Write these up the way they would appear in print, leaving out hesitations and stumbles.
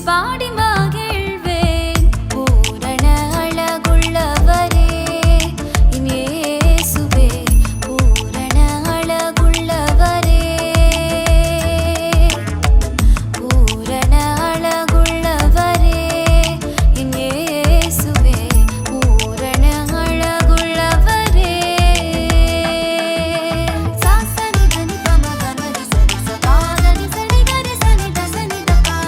பாடி மகிழ்வேன் பூரண அழகுள்ளவரே என் இயேசுவே பூரண அழகுள்ளவரே பூரண அழகுள்ளவரே என் இயேசுவே பூரண அழகுள்ளவரே சாசனி தனி பம கமரி சரி சபாதனி சரி கரி சனி தசனி தபா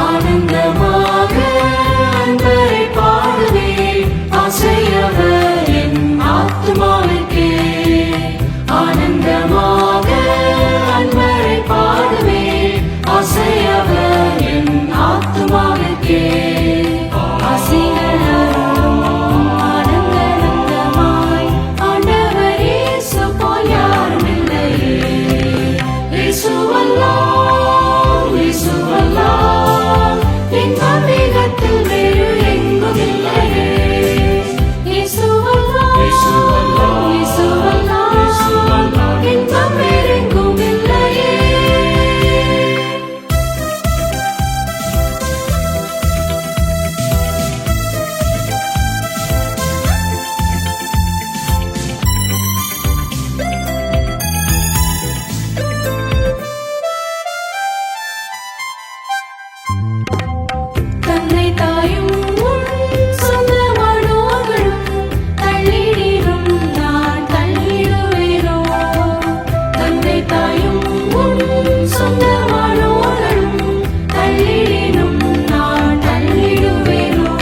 ஆனந்தமாக அன்பரை பாடுவே ஆசையவர் என் ஆத்துமாவுக்கே. ஆனந்தமாக அன்பரை பாடுவே ஆசையவர் என் ஆத்துமாவுக்கே. ஆசிகளரும் ஆனந்தமாய் ஆண்டவர் இயேசு போல் யாரும் இல்லையே. இயேசுவல்லாஹ் இயேசுவல்லாஹ் என் ஆன்மீகத்தில் வேறு எங்கும் இல்லையே. இயேசுவல்லாஹ் இயேசுவல்லாஹ் இயேசுவல்லாஹ் இன்பம் வேறெங்கும் இல்லையே. தந்தை தாயும் சொந்தமானோர்களும் தள்ளிடினும் நான் தள்ளிடுவேனோ. தந்தை தாயும் சொந்தமானோர்களும் தள்ளிடினும் நான் தள்ளிடுவேனோ.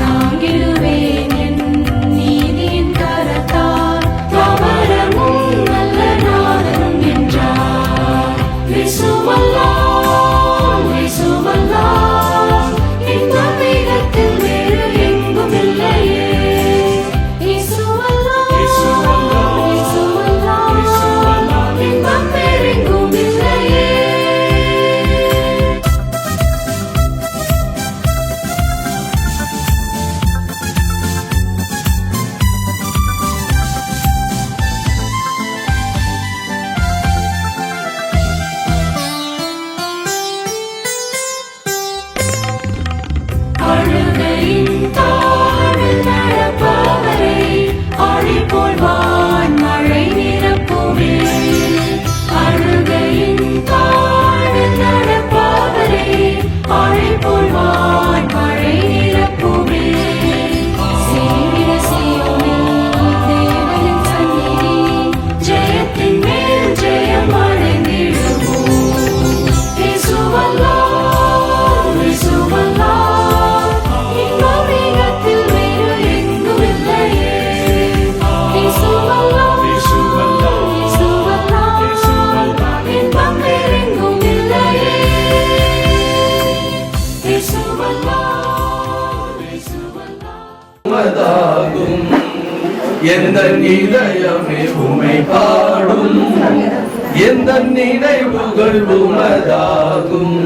தாங்கிடுவேன் என் நீதியின் கரத்தால் தாவரமும் நல்ல நாதனும் என்றார். இயேசுவல்லாஹ் இயேசுவல்லாஹ் இந்த வேகத்தில் வேறு எங்கும் இல்லையே. இயேசுவல்லாஹ் இயேசுவல்லாஹ் இயேசுவல்லாஹ் இன்பம் வேறெங்கும் இல்லையே. அழுகையின் தாழ்வில் நடப்பவரை ஆழி போல் வான் மழை நிரப்புமே. அழுகையின் தாழ்வில் நடப்பவரை ஆழி போல் வான் மழை நிரப்புமே. சேவிர சீயோனே தேவனின் சந்நிதி ஜெயத்தின் மேல் ஜெயம் அடைந்திடுவோம். இயேசுவல்லாஹ் இயேசுவல்லாஹ் இந்த வேகத்தில் வேறு எங்கும் இல்லையே. இயேசுவல்லாஹ் இயேசுவல்லாஹ் இன்பம் வேறெங்கும் இல்லையே. இயேசுவல்லாஹ் இயேசுவல்லாஹ் உமதாகும் எந்த இதயமே உமை பாடும். எந்த நினைவுகள் உமதாகும்.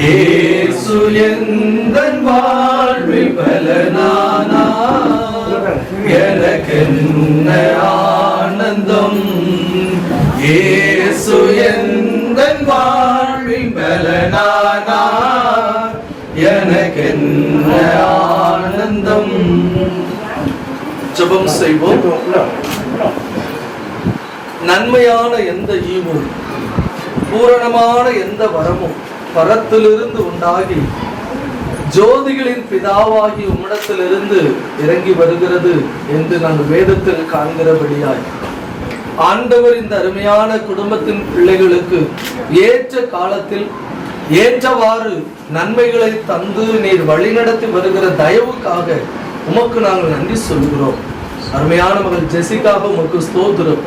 இயேசு எந்தன் வாழ்வில் பலனானார். எனக்கென்ன ஆனந்தம். இயேசு எந்தன் வாழ்வில் பலனானார். எனக்கென்ன ஆனந்தம். ஜெபம் செய்வோம். நன்மையான எந்த ஈவும் பூரணமான எந்த வரமும் பரத்திலிருந்து உண்டாகி ஜோதிகளின் பிதாவாகி உம்மிடத்திலிருந்து இறங்கி வருகிறது என்று நாங்கள் வேதத்தில் காண்கிறபடியாய் ஆண்டவர் இந்த அருமையான குடும்பத்தின் பிள்ளைகளுக்கு ஏற்ற காலத்தில் ஏற்றவாறு நன்மைகளை தந்து நீர் வழிநடத்தி வருகிற தயவுக்காக உமக்கு நாங்கள் நன்றி சொல்கிறோம். அருமையான மகள் ஜெசிக்காக உமக்கு ஸ்தோத்திரம்.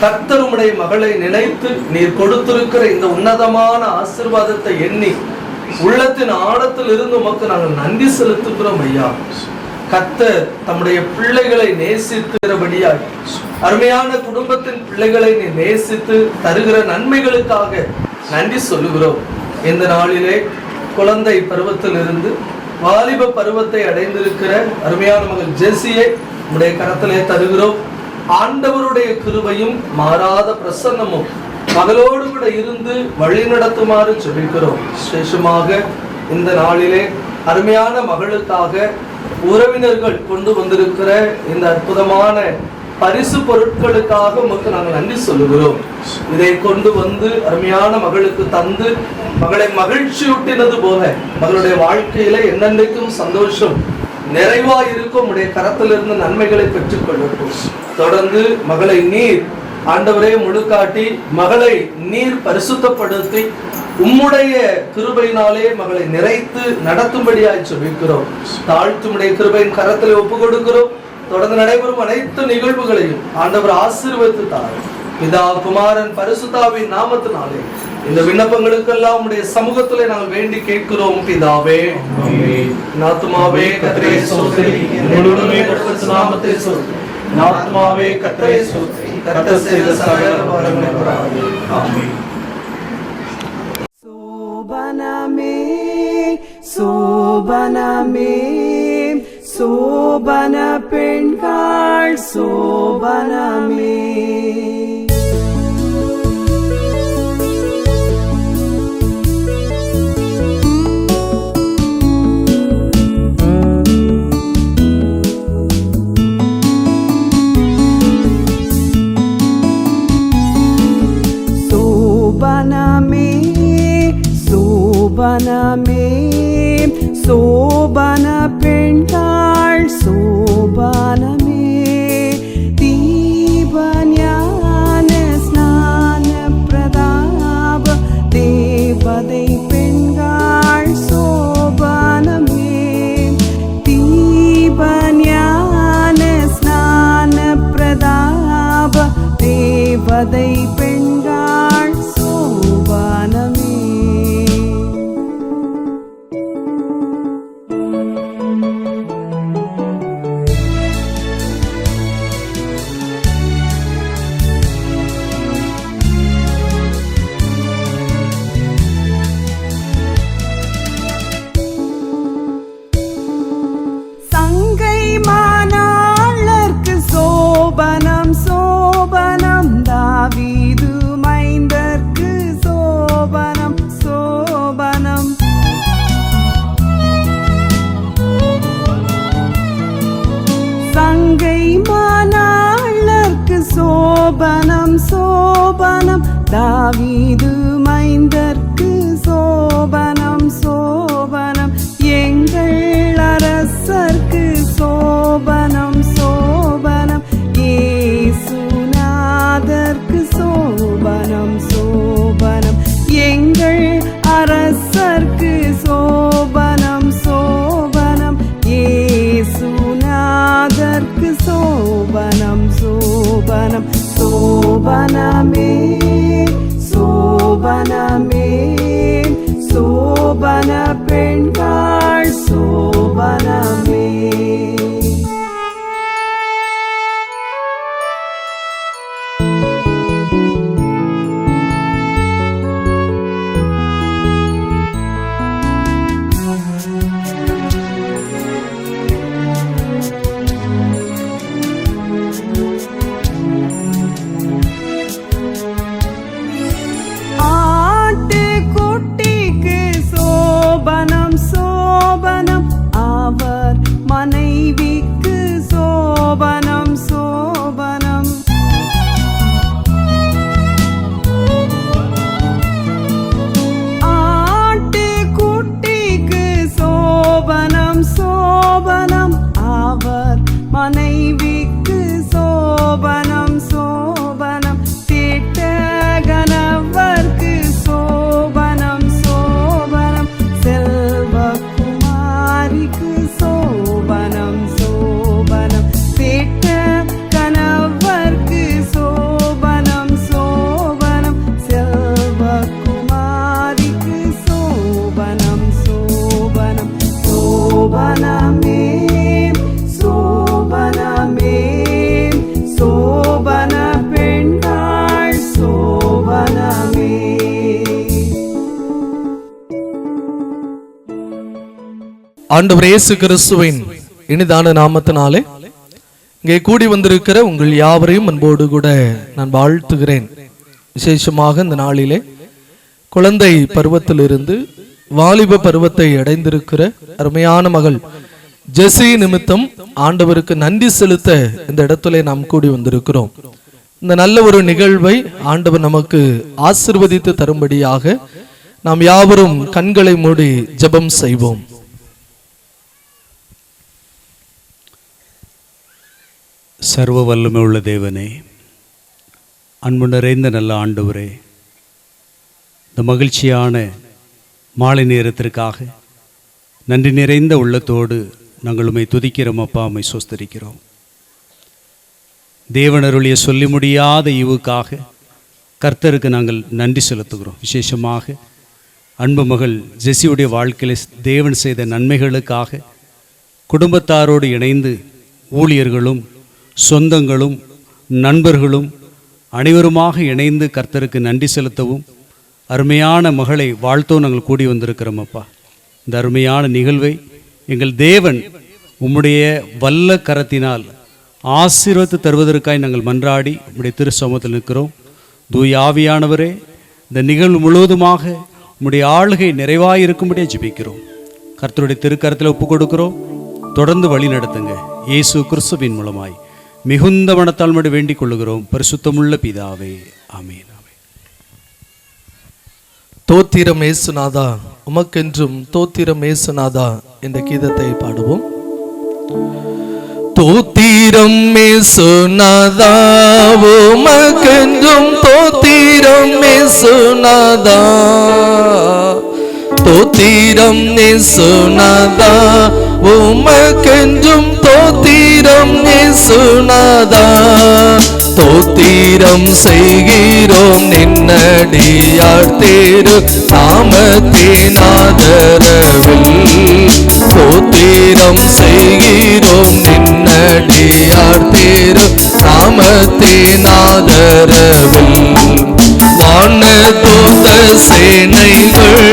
கர்த்தர் உம்முடைய மகளை நினைத்து நீர் கொடுத்திருக்கிற இந்த உன்னதமான ஆசீர்வாதத்தை எண்ணி உள்ளத்தின் ஆழத்தில் இருந்து உமக்கு நாங்கள் நன்றி செலுத்துகிறோம் ஐயா. கர்த்தர் தம்முடைய பிள்ளைகளை நேசிக்கிறபடியாய் அருமையான குடும்பத்தின் பிள்ளைகளை நீ நேசித்து தருகிற நன்மைகளுக்காக நன்றி சொல்லுகிறோம். இந்த நாளிலே குழந்தை பருவத்திலிருந்து வாலிப பருவத்தை அடைந்திருக்கிற அருமையான மகள் ஜெசியை உடைய கரத்திலே தருகிறோம். ஆண்டவருடைய கிருபையும் மாறாத பிரசன்னமும் மகளோடு கூட இருந்து வழி நடத்துமாறு ஜெபிக்கிறோம். விசேஷமாக இந்த நாளிலே அருமையான மகளுக்காக உறவினர்கள் கொண்டு வந்திருக்கிற இந்த அற்புதமான பரிசு பொருட்களுக்காக உமக்கு நாங்கள் நன்றி சொல்லுகிறோம். இதை கொண்டு வந்து அருமையான மகளுக்கு தந்து மகளை மகிழ்ச்சியூட்டினது போல மகளுடைய வாழ்க்கையில என்னென்றைக்கும் சந்தோஷம் நிறைவாய் இருக்கும் உடைய கரத்திலிருந்து நன்மைகளை பெற்றுக் கொள்ளட்டும். தொடர்ந்து மகளை நீர் ஆண்டவரே முழுக்காட்டி மகளை நீர் பரிசுத்தப்படுத்தி உம்முடைய கிருபையினாலே மகளை நிறைத்து நடத்தும்படியாய் ஜெபிக்கிறோம். தாழ்த்துமுடைய கிருபையின் கரத்திலே ஒப்பு கொடுக்கிறோம். தொடர்ந்து நடைபெறும் அனைத்து நிகழ்வுகளையும் ஆண்டவர் ஆசீர்வதித்து தாரும். பிதா, குமாரன், பரிசுத்தாவின் நாமத்தினாலே இந்த விண்ணப்பங்களுக்கெல்லாம் உடைய சமூகத்திலே நாங்கள் வேண்டி கேட்கிறோம் பிதாவே. ஆத்துமாவே கர்த்தரை ஸ்தோத்திரி, முழுவதுமே பரிசுத்த நாமத்தை ஸ்தோத்திரி. ஆத்துமாவே கர்த்தரை ஸ்தோத்திரி, கர்த்தர் செய்த சகல உபகாரங்களை பாராட்டு. ஆமென். சோபனமே சோபன பெண்கள் சோபனமே. சோபனமே சோபனமே சோபன பெண்கள் சோபனமே. தீப ஞான ஸ்நான பிரதாப தேவதை பெண்கள் சோபனமே. தீப ஞான ஸ்நான பிரதாப தேவதை பெண்கள் சோபனமே. சங்கை மானாளர்க்கு சோபனம் சோபனம். தாவீது மைந்தர்க்கு சோபனம் சோபனம். சங்கை மானாளர்க்கு சோபனம் சோபனம். தாவீது மைந்தர்க்கு சோபனம் சோபனம். எங்கள் அரசர்க்கு சோபனம் சோபனம். இயேசுநாதர்க்கு சோபனம் சோபனம். எங்கள் அரசர்க்கு சோபனம் சோபனம். இயேசுநாதர்க்கு சோபனம் சோபனம். சோபனமே சோபனமே சோபன பெண்கள் சோபனமே. ஆட்டுக்குட்டிக்கு சோபனம் சோபனம். அவர் மனைவிக்கு சோபனம் சோபனம். ஆட்டுக்குட்டிக்கு சோபனம் சோபனம். அவர் மனைவிக்கு சோபனம் சோபனம். திட்ட கணவர்க்கு சோபனம் சோபனம். செல்வகுமாரிக்கு சோபனம் சோபனம். திட்ட கணவர்க்கு சோபனம் சோபனம். செல்வகுமாரிக்கு சோபனம் சோபனம். சோபனமே சோபனமே சோபன பெண்கள் சோபனமே. ஆண்டவர் இயேசு கிறிஸ்துவின் இனிதான நாமத்தினாலே இங்கே கூடி வந்திருக்கிற உங்கள் யாவரையும் அன்போடு கூட நான் வாழ்த்துகிறேன். விசேஷமாக இந்த நாளிலே குழந்தை பருவத்திலிருந்து வாலிப பருவத்தை அடைந்திருக்கிற அருமையான மகள் ஜெசி நிமித்தம் ஆண்டவருக்கு நன்றி செலுத்த இந்த இடத்துல நாம் கூடி வந்திருக்கிறோம். இந்த நல்ல ஒரு நிகழ்வை ஆண்டவர் நமக்கு ஆசீர்வதித்து தரும்படியாக நாம் யாவரும் கண்களை மூடி ஜெபம் செய்வோம். சர்வ வல்லமை உள்ள தேவனே, அன்பு நிறைந்த நல்ல ஆண்டவரே, இந்த மகிழ்ச்சியான மாலை நேரத்திற்காக நன்றி நிறைந்த உள்ளத்தோடு நாங்கள் உம்மை துதிக்கிறோம் அப்பா, உம்மை சோஸ்தரிக்கிறோம். தேவனருளிய சொல்லி முடியாத ஈவுக்காக கர்த்தருக்கு நாங்கள் நன்றி செலுத்துகிறோம். விசேஷமாக அன்பு மகள் ஜெசியுடைய வாழ்க்கையில் தேவன் செய்த நன்மைகளுக்காக குடும்பத்தாரோடு இணைந்து ஊழியர்களும் சொந்தங்களும் நண்பர்களும் அனைவருமாக இணைந்து கர்த்தருக்கு நன்றி செலுத்தவும் அருமையான மகளை வாழ்த்தவும் நாங்கள் கூடி வந்திருக்கிறோம் அப்பா. இந்த அருமையான நிகழ்வை எங்கள் தேவன் உம்முடைய வல்ல கரத்தினால் ஆசீர்வதித்து தருவதற்காய் நாங்கள் மன்றாடி உம்முடைய திரு சமூகத்தில் நிற்கிறோம். தூய ஆவியானவரே, இந்த நிகழ்வு முழுவதுமாக உம்முடைய ஆளுகை நிறைவாக இருக்கும்படியே ஜெபிக்கிறோம். கர்த்தருடைய திருக்கரத்தில் ஒப்பு கொடுக்கிறோம். தொடர்ந்து வழி நடத்துங்க. இயேசு கிறிஸ்துவின் மூலமாய் மிகுந்த மனத்தாழ்மையோடு வேண்டிக் கொள்ளுகிறோம் பரிசுத்தமுள்ள பிதாவே, ஆமென். தோத்திரம் ஏசுநாதா, உமக்கென்றும் தோத்திரம் ஏசுநாதா என்ற கீதத்தை பாடுவோம். தோத்திரம் ஏசுநாதா, உமக்கென்றும் தோத்திரம் ஏசுநாதா, தோத்திரம் ஏசுநாதா, உமக்கென்றும் தோத்திரம் ஏசுநாதா, தோத்திரம் செய்கிறோம் நின்னடியார் தேரு நாமத்தின் ஆதரவில், தோத்திரம் செய்கிறோம் நின்னடியார் தேரு நாமத்தின் ஆதரவில், வானதூத சேனைகள்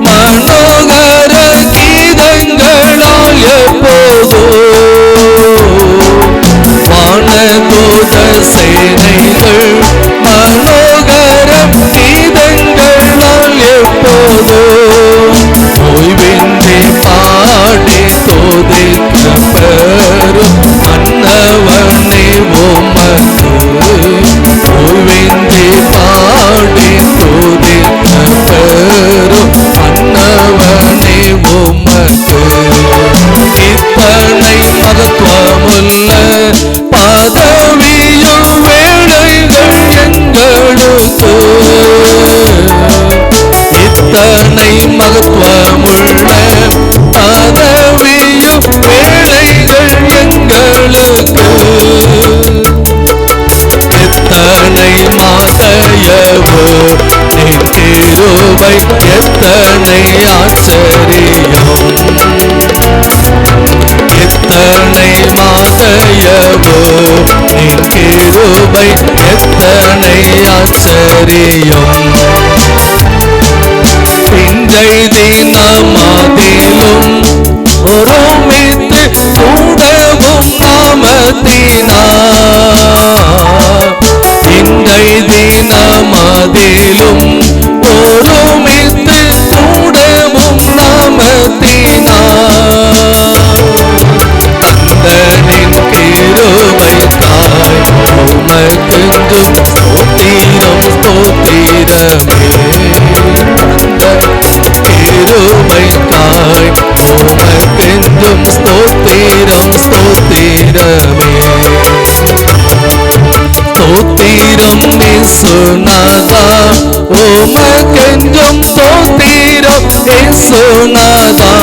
மனோகர கீதங்களால் எப்போதோ, வானதூத சேனைகள் மனோகரம் கீதங்களால் எப்போதோ, ஓய்வின்றி பாடி தோதிக்கப்பெறும் மன்னவனே உமக்கு, ஓய்வின்றி பாடி தோதிக்கப்பெறும் மன்னவனே உமக்கு, இத்தனை மகத்துவமுள்ள பதவியும் வேலைகள் எங்களுக்கு, இத்தனை மகத்துவமுள்ள பதவியும் வேலைகள் எங்களுக்கு, எத்தனை மாதயவு நின் கிருபை, எத்தனை ஆச்சரியம், எத்தனை மாதயவு நின் கிருபை, எத்தனை ஆச்சரியம், பிஞ்சை தினமதிலும் ஒருமித்து கூடவும் நாமத்தினார், பிஞ்சை தினமதிலும் ஒருமித்து கூடவும் நாமத்தினார், தந்தனின் கிருபைக்காய் உமக்கென்றும் ஸ்தோத்திரம் ஸ்தோத்திரமே, கிருபைக்காய் உமக்கென்றும் ஸ்தோத்திரம் ஸ்தோத்திரமே, ஸ்தோத்திரம் இயேசுநாதா, உமக்கென்றும் ஸ்தோத்திரம் இயேசுநாதா,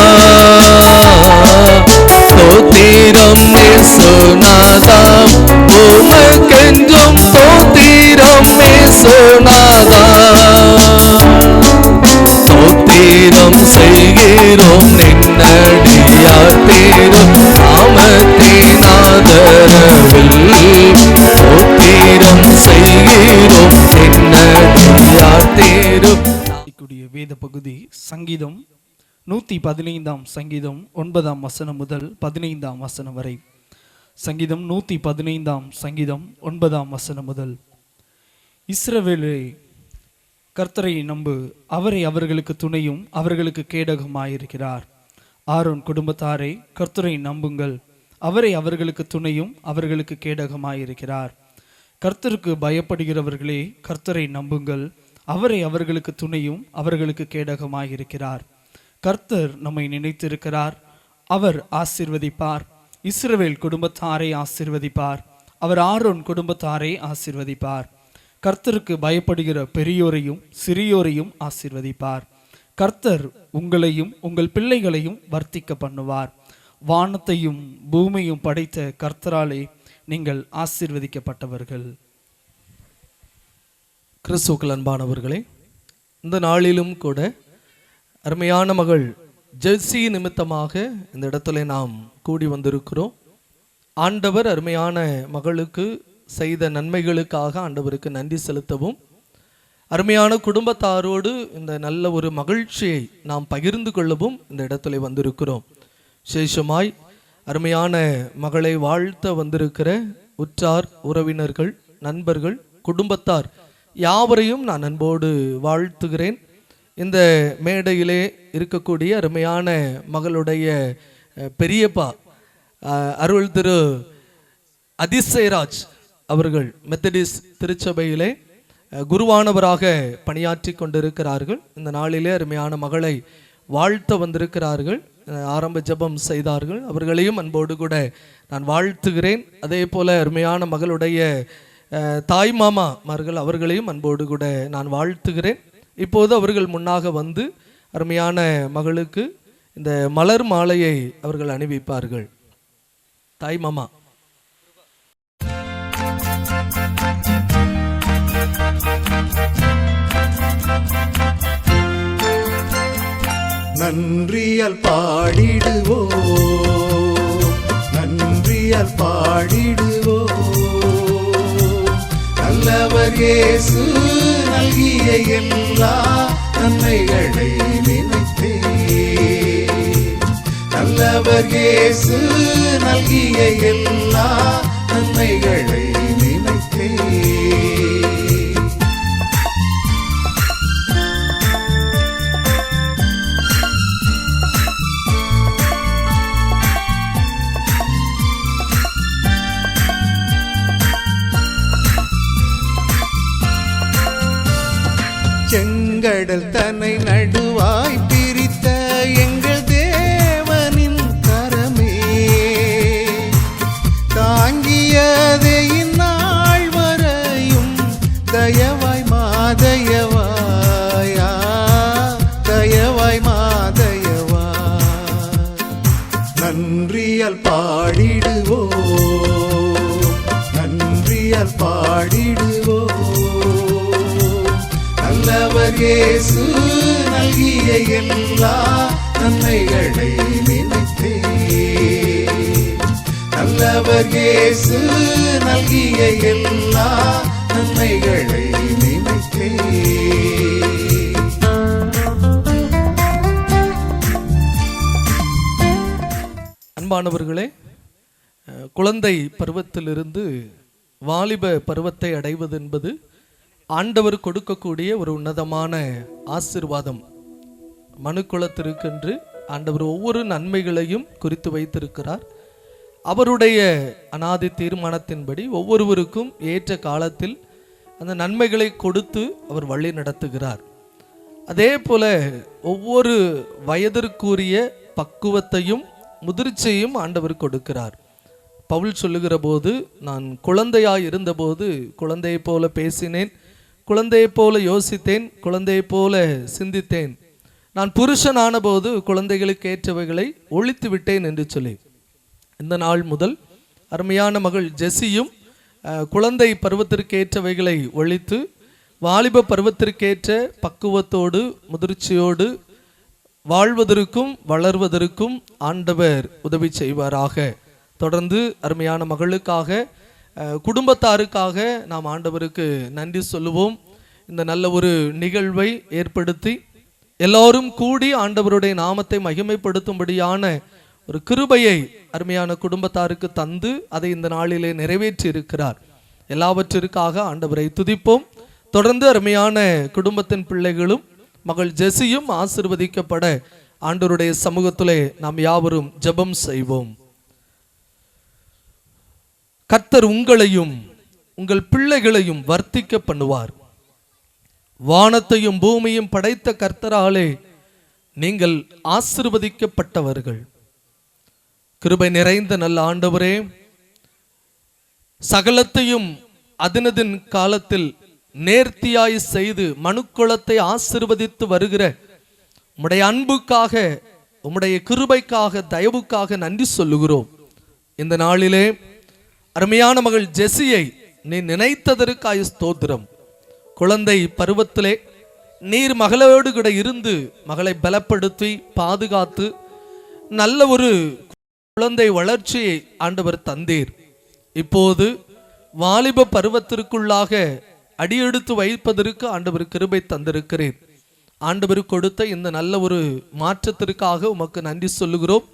ஸ்தோத்திரம் இயேசுநாதா, உமக்கென்றும் ஸ்தோத்திரம் இயேசுநாதா, ஸ்தோத்திரம் செய்கிறோம் நின்னடியார் தேரும் நாமத்தின் ஆதரவில், ஸ்தோத்திரம் செய்கிறோம் நின்னடியார் தேரும். வேத பகுதி சங்கீதம் 115 சங்கீதம் 9 வசனம் முதல் 15 வசனம் வரை. சங்கீதம் 115 சங்கீதம் 9 வசனம் முதல். இஸ்ரவேலே, கர்த்தரை நம்பு, அவரை அவர்களுக்கு துணையும் அவர்களுக்கு கேடகமாயிருக்கிறார். ஆரோன் குடும்பத்தாரை, கர்த்தரை நம்புங்கள், அவரை அவர்களுக்கு துணையும் அவர்களுக்கு கேடகமாயிருக்கிறார். கர்த்தருக்கு பயப்படுகிறவர்களே, கர்த்தரை நம்புங்கள், அவரை அவர்களுக்கு துணையும் அவர்களுக்கு கேடகமாயிருக்கிறார். கர்த்தர் நம்மை நினைத்திருக்கிறார், அவர் ஆசீர்வதிப்பார். இஸ்ரவேல் குடும்பத்தாரை ஆசீர்வதிப்பார், அவர் ஆரோன் குடும்பத்தாரை ஆசீர்வதிப்பார். கர்த்தருக்கு பயப்படுகிற பெரியோரையும் சிறியோரையும் ஆசீர்வதிப்பார். கர்த்தர் உங்களையும் உங்கள் பிள்ளைகளையும் வர்த்திக்க பண்ணுவார். வானத்தையும் பூமியையும் படைத்த கர்த்தராலே நீங்கள் ஆசீர்வதிக்கப்பட்டவர்கள். கிறிஸ்துவுக்குள் அன்பானவர்களே, இந்த நாளிலும் கூட அருமையான மகள் ஜெர்சி நிமித்தமாக இந்த இடத்துல நாம் கூடி வந்திருக்கிறோம். ஆண்டவர் அருமையான மகளுக்கு செய்த நன்மைகளுக்காக ஆண்டவருக்கு நன்றி செலுத்தவும், அருமையான குடும்பத்தாரோடு இந்த நல்ல ஒரு மகிழ்ச்சியை நாம் பகிர்ந்து கொள்ளவும் இந்த இடத்துல வந்திருக்கிறோம். விசேஷமாய் அருமையான மகளை வாழ்த்த வந்திருக்கிற உற்றார் உறவினர்கள், நண்பர்கள், குடும்பத்தார் யாவரையும் நான் அன்போடு வாழ்த்துகிறேன். இந்த மேடையிலே இருக்கக்கூடிய அருமையான மகளுடைய பெரியப்பா அருள் திரு அதிசயராஜ் அவர்கள் மெத்தடிஸ் திருச்சபையிலே குருவானவராக பணியாற்றி கொண்டிருக்கிறார்கள். இந்த நாளிலே அருமையான மகளை வாழ்த்த வந்திருக்கிறார்கள். ஆரம்ப ஜெபம் செய்தார்கள். அவர்களையும் அன்போடு கூட நான் வாழ்த்துகிறேன். அதே போல அருமையான மகளுடைய தாய் மாமாமார்கள் அவர்களையும் அன்போடு கூட நான் வாழ்த்துகிறேன். இப்போது அவர்கள் முன்னாக வந்து அருமையான மகளுக்கு இந்த மலர் மாலையை அவர்கள் அணிவிப்பார்கள். தாய் மாமா. நன்றியால் பாடிடுவோம், நன்றியால் பாடிடுவோம். நல்லவர் இயேசு நல்கிய எல்லா நன்மைகளை நினைத்தே, நல்லவர் இயேசு நல்கிய எல்லா நன்மைகளை நினைத்தே. செங்கடல் தன்னை நடுவாய் பிரித்த எங்கள் தேவனின் கரமே, தாங்கியதே இந்நாள் வரையும் தயவாய் மாதயவாயா, தயவாய் மாதயவாய். நன்றியால் பாடிடுவோம், நன்றியால் பாடிடுவோம். நல்லவர் இயேசு நல்கிய எல்லா நன்மைகளை நினைத்தே, நல்லவர் இயேசு நல்கிய எல்லா நன்மைகளை நினைத்தே. அன்பானவர்களே, குழந்தை பருவத்திலிருந்து வாலிப பருவத்தை அடைவது என்பது ஆண்டவர் கொடுக்கக்கூடிய ஒரு உன்னதமான ஆசீர்வாதம். மனுக்குலத்திற்கென்று ஆண்டவர் ஒவ்வொரு நன்மைகளையும் குறித்து வைத்திருக்கிறார். அவருடைய அநாதி தீர்மானத்தின்படி ஒவ்வொருவருக்கும் ஏற்ற காலத்தில் அந்த நன்மைகளை கொடுத்து அவர் வழி நடத்துகிறார். அதே போல ஒவ்வொரு வயதிற்குரிய பக்குவத்தையும் முதிர்ச்சியையும் ஆண்டவர் கொடுக்கிறார். பவுல் சொல்லுகிற போது, நான் குழந்தையாய் இருந்தபோது குழந்தையை போல பேசினேன், குழந்தையை போல யோசித்தேன், குழந்தையை போல சிந்தித்தேன், நான் புருஷனான போது குழந்தைகளுக்கு ஏற்றவைகளை ஒழித்து விட்டேன் என்று சொல்லி, இந்த நாள் முதல் அருமையான மகள் ஜெசியும் குழந்தை பருவத்திற்கு ஏற்றவைகளை ஒழித்து வாலிப பருவத்திற்கேற்ற பக்குவத்தோடு முதிர்ச்சியோடு வாழ்வதற்கும் வளர்வதற்கும் ஆண்டவர் உதவி செய்வாராக. தொடர்ந்து அருமையான மகளுக்காக, குடும்பத்தாருக்காக நாம் ஆண்டவருக்கு நன்றி சொல்லுவோம். இந்த நல்ல ஒரு நிகழ்வை ஏற்படுத்தி எல்லோரும் கூடி ஆண்டவருடைய நாமத்தை மகிமைப்படுத்தும்படியான ஒரு கிருபையை அருமையான குடும்பத்தாருக்கு தந்து அதை இந்த நாளிலே நிறைவேற்றி இருக்கிறார். எல்லாவற்றிற்காக ஆண்டவரை துதிப்போம். தொடர்ந்து அருமையான குடும்பத்தின் பிள்ளைகளும் மகள் ஜெசியும் ஆசீர்வதிக்கப்பட ஆண்டவருடைய சமூகத்திலே நாம் யாவரும் ஜெபம் செய்வோம். கர்த்தர் உங்களையும் உங்கள் பிள்ளைகளையும் வர்த்திக்க பண்ணுவார். வானத்தையும் பூமியும் படைத்த கர்த்தராலே நீங்கள் ஆசீர்வதிக்கப்பட்டவர்கள். கிருபை நிறைந்த நல்ல ஆண்டவரே, சகலத்தையும் அதனதின் காலத்தில் நேர்த்தியாய் செய்து மனுக்குலத்தை ஆசீர்வதித்து வருகிற உம்முடைய அன்புக்காக, உம்முடைய கிருபைக்காக, தயவுக்காக நன்றி சொல்லுகிறோம். இந்த நாளிலே அருமையான மகள் ஜெசியை நீ நினைத்ததற்காய் ஸ்தோத்திரம். குழந்தை பருவத்திலே நீர் மகளோடு கூட இருந்து மகளை பலப்படுத்தி பாதுகாத்து நல்ல ஒரு குழந்தை வளர்ச்சியை ஆண்டவர் தந்தீர். இப்போது வாலிப பருவத்திற்குள்ளாக அடியெடுத்து வைப்பதற்கு ஆண்டவர் கிருபை தந்திருக்கிறேன். ஆண்டவர் கொடுத்த இந்த நல்ல ஒரு மாற்றத்திற்காக உமக்கு நன்றி சொல்லுகிறோம்.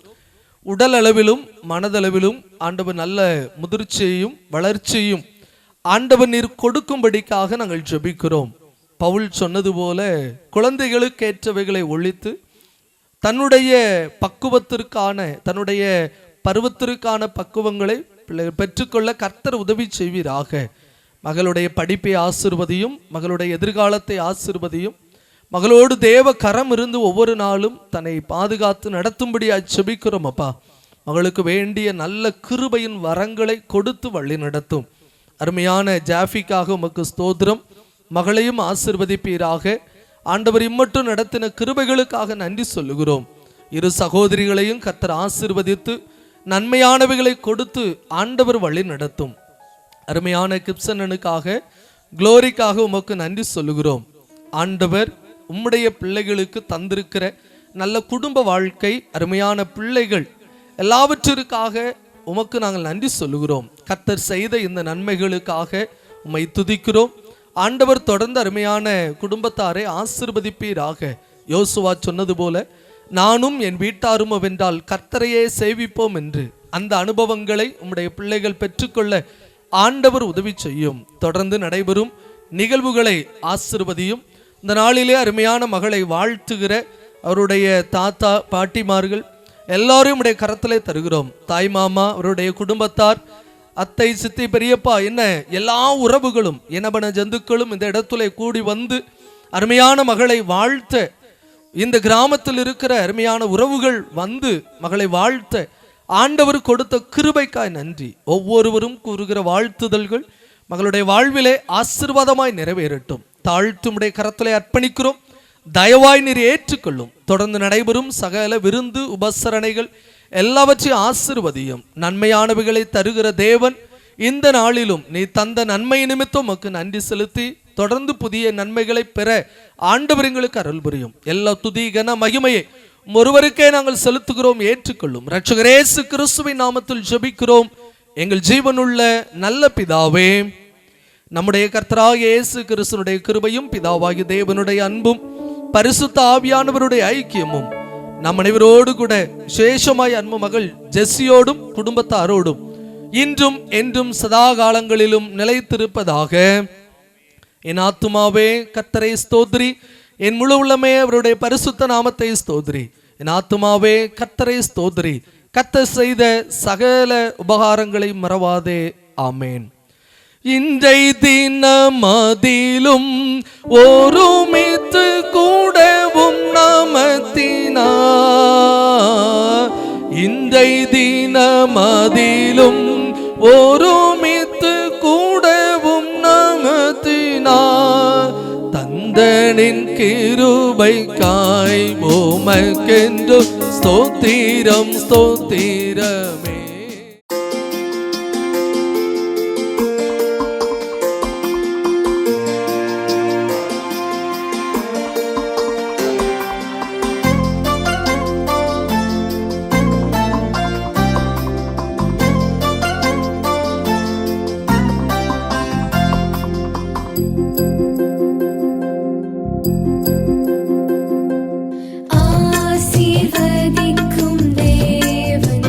உடல் அளவிலும் மனதளவிலும் ஆண்டவர் நல்ல முதிர்ச்சியையும் வளர்ச்சியும் ஆண்டவர் நீர் கொடுக்கும்படிக்காக நாங்கள் ஜெபிக்கிறோம். பவுல் சொன்னது போல குழந்தைகளுக்கு ஏற்றவைகளை ஒழித்து தன்னுடைய பக்குவத்திற்கான, தன்னுடைய பருவத்திற்கான பக்குவங்களை பெற்றுக்கொள்ள கர்த்தர் உதவி செய்வீராக. மகளுடைய படிப்பை ஆசீர்வதியும், மகளுடைய எதிர்காலத்தை ஆசீர்வதியும். மகளோடு தேவ கரம் இருந்து ஒவ்வொரு நாளும் தன்னை பாதுகாத்து நடத்தும்படியாக ஜெபிக்கிறோம். அப்பா, மகளுக்கு வேண்டிய நல்ல கிருபையின் வரங்களை கொடுத்து வழி நடத்தும். அருமையான ஜாஃபிக்காக உமக்கு ஸ்தோத்திரம். மகளையும் ஆசீர்வதிப்பீராக. ஆண்டவர் இம்மட்டும் நடத்தின கிருபைகளுக்காக நன்றி சொல்லுகிறோம். இரு சகோதரிகளையும் கர்த்தர் ஆசீர்வதித்து நன்மையானவைகளை கொடுத்து ஆண்டவர் வழி நடத்தும். அருமையான கிப்சனனுக்காக, குளோரிக்காக உமக்கு நன்றி சொல்லுகிறோம். ஆண்டவர் உம்முடைய பிள்ளைகளுக்கு தந்திருக்கிற நல்ல குடும்ப வாழ்க்கை, அருமையான பிள்ளைகள் எல்லாவற்றிற்காக உமக்கு நாங்கள் நன்றி சொல்லுகிறோம். கர்த்தர் செய்த இந்த நன்மைகளுக்காக உம்மை துதிக்கிறோம். ஆண்டவர் தொடர்ந்து அருமையான குடும்பத்தாரை ஆசீர்வதிப்பீராக. யோசுவா சொன்னது போல நானும் என் வீட்டாரும் வென்றால் கர்த்தரையே சேவிப்போம் என்று அந்த அனுபவங்களை உம்முடைய பிள்ளைகள் பெற்றுக்கொள்ள ஆண்டவர் உதவி செய்யும். தொடர்ந்து நடைபெறும் நிகழ்வுகளை ஆசீர்வதியும். இந்த நாளிலே அருமையான மகளை வாழ்த்துகிற அவருடைய தாத்தா பாட்டிமார்கள் எல்லாரும் உடைய கரத்திலே தருகிறோம். தாய் மாமா, அவருடைய குடும்பத்தார், அத்தை, சித்தி, பெரியப்பா, என்ன எல்லா உறவுகளும், இனபன ஜந்துக்களும் இந்த இடத்துல கூடி வந்து அருமையான மகளை வாழ்த்த, இந்த கிராமத்தில் இருக்கிற அருமையான உறவுகள் வந்து மகளை வாழ்த்த ஆண்டவர் கொடுத்த கிருபைக்காய் நன்றி. ஒவ்வொருவரும் கூறுகிற வாழ்த்துதல்கள் மகளுடைய வாழ்விலே ஆசீர்வாதமாய் நிறைவேறட்டும். தாழ்த்துமுடைய கரத்திலே அர்ப்பணிக்கிறோம். தயவாய் நீர் ஏற்றுக்கொள்ளும். தொடர்ந்து நடைபெறும் சகல விருந்து உபசரணைகள் எல்லாவற்றையும் ஆசீர்வதியும். நன்மையானவைகளை தருகிற தேவன், இந்த நாளிலும் நீ தந்த நன்மை நிமித்தம் உமக்கு நன்றி செலுத்தி தொடர்ந்து புதிய நன்மைகளை பெற ஆண்டவர் எங்களுக்கு அருள் புரியும். எல்லா துதி கன மகிமையை ஒருவருக்கே நாங்கள் செலுத்துகிறோம். ஏற்றுக்கொள்ளும். இரட்சகர் இயேசு கிறிஸ்துவின் நாமத்தில் ஜெபிக்கிறோம் எங்கள் ஜீவனுள்ள நல்ல பிதாவே. நம்முடைய கர்த்தராகிய இயேசு கிறிஸ்துவினுடைய கிருபையும் பிதாவாகிய தேவனுடைய அன்பும் பரிசுத்த ஆவியானவருடைய ஐக்கியமும் நம் அனைவரோடு கூட விசேஷமாய் அன்பு மகள் ஜெசியோடும் குடும்பத்தாரோடும் இன்றும் என்றும் சதா காலங்களிலும் நிலைத்திருப்பதாக. என் ஆத்துமாவே கர்த்தரை ஸ்தோத்ரி, என் முழு உள்ளமே அவருடைய பரிசுத்த நாமத்தை ஸ்தோத்ரி. என் ஆத்துமாவே கர்த்தரை ஸ்தோத்ரி, கர்த்தர் செய்த சகல உபகாரங்களை மறவாதே. ஆமேன். இன்றை தினமதிலும் ஒருமித்து கூடவும் நாமத்தினா, இன்றை தினமதிலும் ஒருமித்து கூடவும் நாமத்தினா, தந்தனின் கிருபைக்காய் உமக்கென்று ஸ்தோத்திரம் ஸ்தோத்திரமே. ஆசீர்வதிக்கும் தேவன்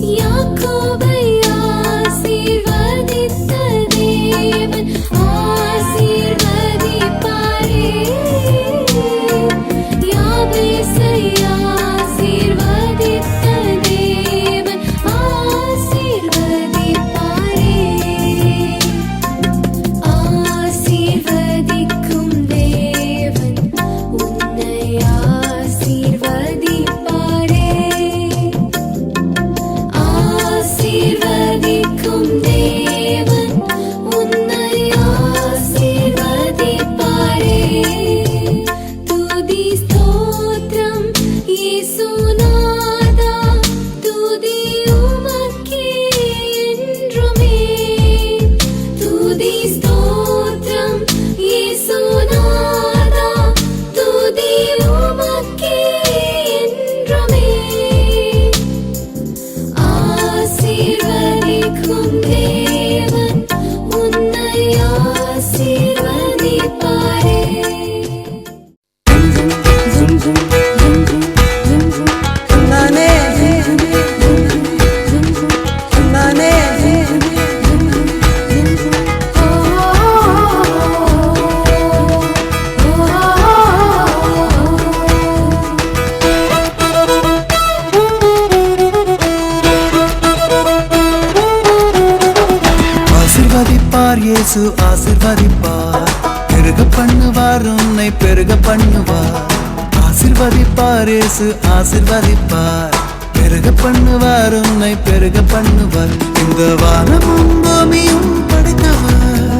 யாக்கோபை ஆசீர்வதித்த தேவன் ஆசீர்வதிப்பாரே. யாபேசை ஆசீர்வதித்த தேவன் ஆசீர்வதிப்பாரே. ஆசீர்வதிக்கும் தேவன் உன்னை ஆசீர்வதிப்பாரே. ஆசீர்வதிக்கும் தேவன் உன்னை ஆசீர்வதிப்பாரே. துதி ஸ்தோத்திரம் இயேசுநாதா, துதி உமக்கே என்றுமே. துதி ஸ்தோத்திரம் இயேசுநாதா, துதி உமக்கே என்றுமே. ஆசீர்வதிக்கும் தேவன் உன்னை ஆசீர்வதிப்பாரே. நானே நானே ஆசிர்வதிப்பார் இயேசு ஆசிர்வதிப்பார், பெருக பண்ணுவார் உன்னை பெருக பண்ணுவார். ஆசிர்வதிப்பார் இயேசு ஆசிர்வதிப்பார், பெருக பண்ணுவார் உன்னை பெருக பண்ணுவார். இந்த வானமும் பூமியும் படைத்தவர்,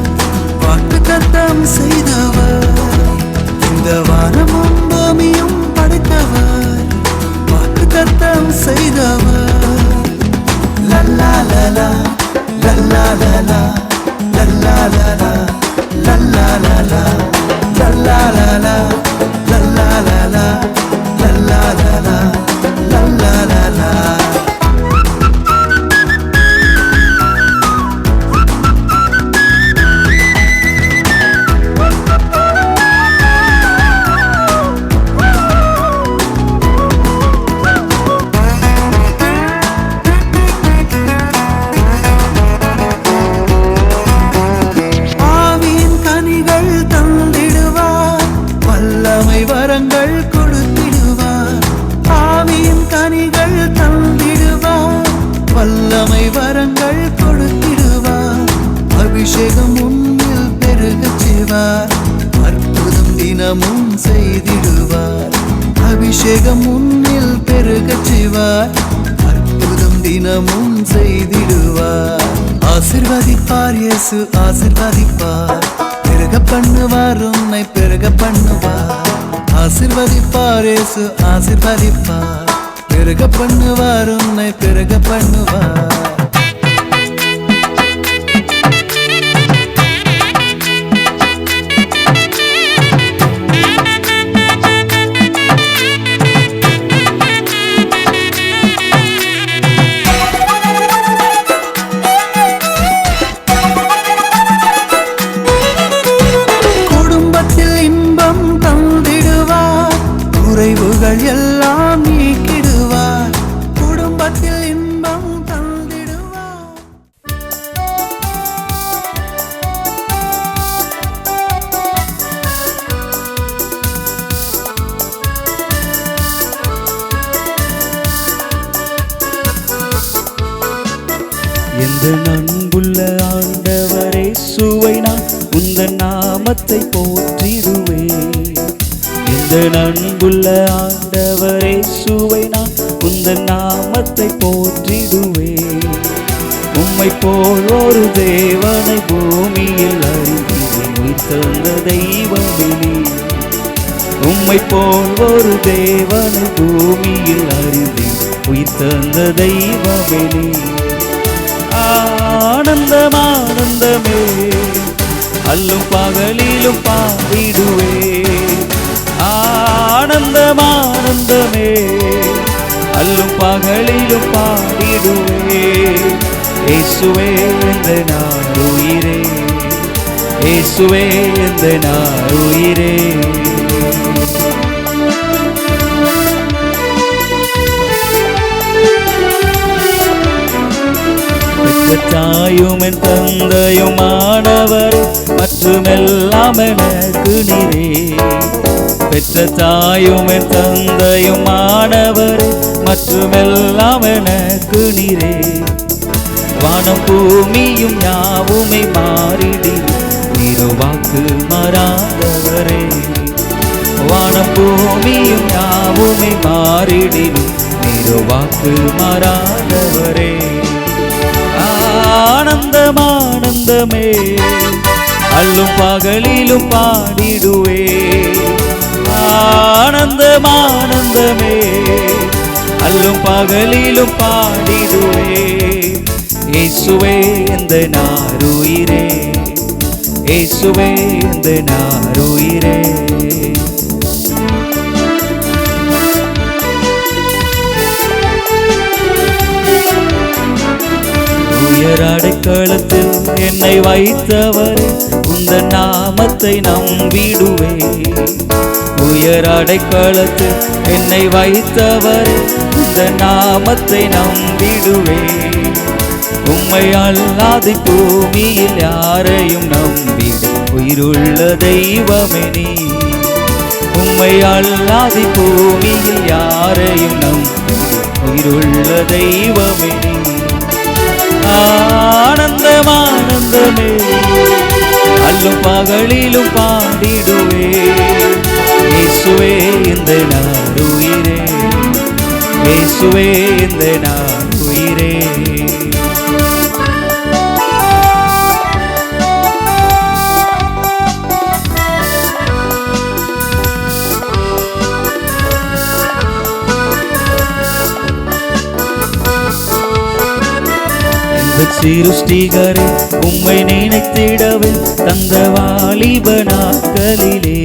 வாக்கு தத்தம் செய்தவர். இந்த வானமும் பூமியும் படைத்தவர், வாக்கு தத்தம் செய்தவர். லல்லா லலா லல்லா லலா லல்லா லலா லல்லா லலா லல்லா லலா லல்லா லலா லல்லா லலா லல்லா லலா. ஆவியின் கனிகள் தந்திடுவார், வல்லமை வரங்கள் கொடுத்திடுவார். ஆவியின் கனிகள் தந்திடுவார், வல்லமை வரங்கள் கொடுத்திடுவார். அபிஷேகம் உன்னில் பெருகச் செய்வார், அற்புதம் தினமும் செய்திடுவார். அபிஷேகம் உன்னில் பெருகச் செய்வார், அற்புதம் தினமும் செய்திடுவார். ஆசிர்வதிப்பார் இயேசு ஆசிர்வதிப்பார், பெருக பண்ணுவார் உன்னை பெருக பண்ணுவார். ஆசிர்வதிப்பார் இயேசு ஆசிர்வதிப்பார், பெருக பண்ணுவார் உன்னை பெருக பண்ணுவார். குடும்பத்தில் இன்பம் தந்திடுவார், குறைவுகள் எல்லாம் நீக்கிடுவார். குடும்பத்தில் இன்பம் தந்திடுவார். எந்த அன்புள்ள ஆண்டவரே சுவை நான் உந்தன் நாமத்தை போற்றிடுவேன். எந்த அன்புள்ள ஆண்டவரே சுவை நான் உந்தன் நாமத்தை போற்றிடுவேன். உம்மை போல் ஒரு தேவனை பூமியில் அறிந்தேன், உயிர் தந்த தெய்வமே நீர். உம்மை போல் ஒரு தேவனை பூமியில் அறிந்தேன், உயிர் தந்த தெய்வமே நீர். ஆனந்தம் ஆனந்தமே அல்லும் பகலிலும் பாடிடுவே. ஆனந்தம் ஆனந்தமே அல்லும் பகலிலும் பாடிடுவே. இயேசுவே இந்த நான் உயிரே, இயேசுவே இந்த நான் உயிரே. தாயும் என் தந்தையுமானவர் மற்றுமெல்லாம் எனக்கு நீரே. பெற்ற தாயும் என் தந்தையுமானவர் மற்றுமெல்லாம் எனக்கு நீரே. வானம் பூமியும் யாவுமே மாறிடினும் திருவாக்கு மாறாதவரே. வானம் பூமியும் யாவுமே மாறிடினும் திருவாக்கு மாறாதவரே. ஆனந்தம் ஆனந்தமே அல்லும் பகலிலும் பாடிடுவே. ஆனந்தம் ஆனந்தமே அல்லும் பகலிலும் பாடிடுவே. இயேசுவே இந்த நாருயிரே, இயேசுவே இந்த நாருயிரே. உயர் அடைக்கலத்தில் என்னை வைத்தவர் உந்தன் நாமத்தை நம்பிடுவே. உயர் அடைக்கலத்தில் என்னை வைத்தவர் உந்தன் நாமத்தை நம்பிடுவே. உம்மை அல்லாது பூமியில் யாரையும் நம்பிட உயிருள்ள தெய்வமே நீ. உம்மை அல்லாது பூமியில் யாரையும் நம்பிட உயிருள்ள தெய்வமே நீ. ஆனந்தம் ஆனந்தமே அல்லும் பகலிலும் பாடிடுவே. இயேசுவே இந்த நாருயிரே, இயேசுவே இந்த நாருயிரே. சிருஷ்டிகரே உம்மை நினைத்திடவே தந்த வாலிப நாட்களிலே.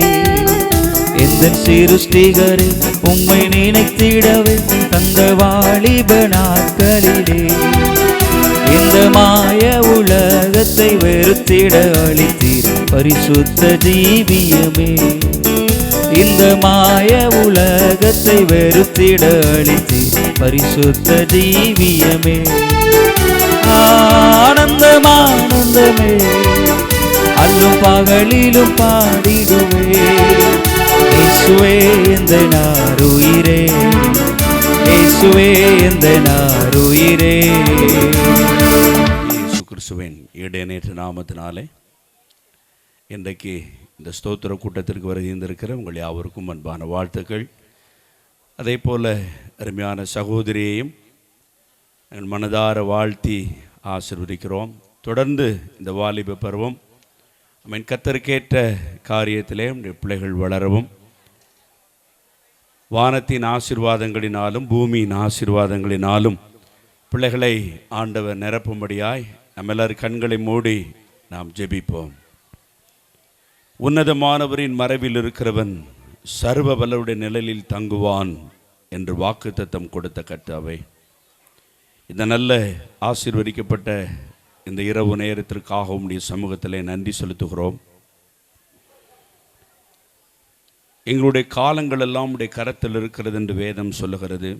எந்த சிருஷ்டிகரே உம்மை நினைத்திடவே தந்த வாலிப நாட்களிலே. இந்த மாய உலகத்தை வெறுத்திட அளித்தீர் பரிசுத்த ஜீவியமே. இந்த மாய உலகத்தை வெறுத்திட அளித்தீர் பரிசுத்த ஜீவியமே. ஆனந்தம் ஆனந்தமே அல்லும் பகலிலும் பாடிடுவே. இயேசுவே இந்த நாருயிரே, இயேசுவே இந்த நாருயிரே. இயேசு கிறிஸ்துவின் இடையநேற்ற நாமத்தினாலே இன்றைக்கு இந்த ஸ்தோத்திர கூட்டத்திற்கு வருகின்றிருக்கிற உங்கள் யாவருக்கும் அன்பான வாழ்த்துக்கள். அதே போல் அருமையான சகோதரியையும் எங்கள் மனதார வாழ்த்தி ஆசீர்வதிக்கிறோம். தொடர்ந்து இந்த வாலிப பருவம் கர்த்தருக்கேற்ற காரியத்திலே நம்முடைய பிள்ளைகள் வளரவும், வானத்தின் ஆசீர்வாதங்களினாலும் பூமியின் ஆசீர்வாதங்களினாலும் பிள்ளைகளை ஆண்டவர் நிரப்பும்படியாய் நம்ம எல்லாரும் கண்களை மூடி நாம் ஜெபிப்போம். உன்னதமானவரின் மறைவில் இருக்கிறவன் சர்வ வல்லவருடைய நிழலில் தங்குவான் என்று வாக்குத்தத்தம் கொடுத்த கர்த்தாவே, இந்த நல்ல ஆசீர்வதிக்கப்பட்ட இந்த இரவு நேரத்திற்காக உம்முடைய சமூகத்திலே நன்றி செலுத்துகிறோம். எங்களுடைய காலங்கள் எல்லாம் உடைய கரத்தில் இருக்கிறது என்று வேதம் சொல்லுகிறது.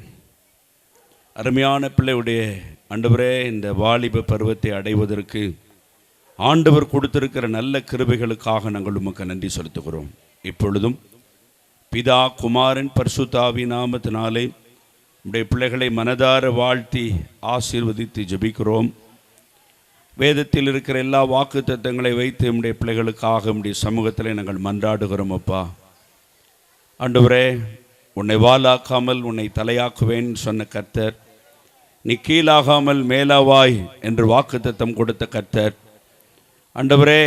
அருமையான பிள்ளையுடைய ஆண்டவரே, இந்த வாலிப பருவத்தை அடைவதற்கு ஆண்டவர் கொடுத்திருக்கிற நல்ல கிருபைகளுக்காக நாங்கள் உமக்கு நன்றி செலுத்துகிறோம். இப்பொழுதும் பிதா குமாரன் பரிசுத்தாவி நாமத்தினாலே உடைய பிள்ளைகளை மனதார வாழ்த்தி ஆசீர்வதித்து ஜெபிக்கிறோம். வேதத்தில் இருக்கிற எல்லா வாக்கு தத்தங்களை வைத்து நம்முடைய பிள்ளைகளுக்காக நம்முடைய சமூகத்தில் நாங்கள் மன்றாடுகிறோம். அப்பா ஆண்டவரே, உன்னை வாலாக்காமல் உன்னை தலையாக்குவேன் சொன்ன கர்த்தர், நீ கீழாகாமல் மேலாவாய் என்று வாக்கு தத்தம் கொடுத்த கர்த்தர், ஆண்டவரே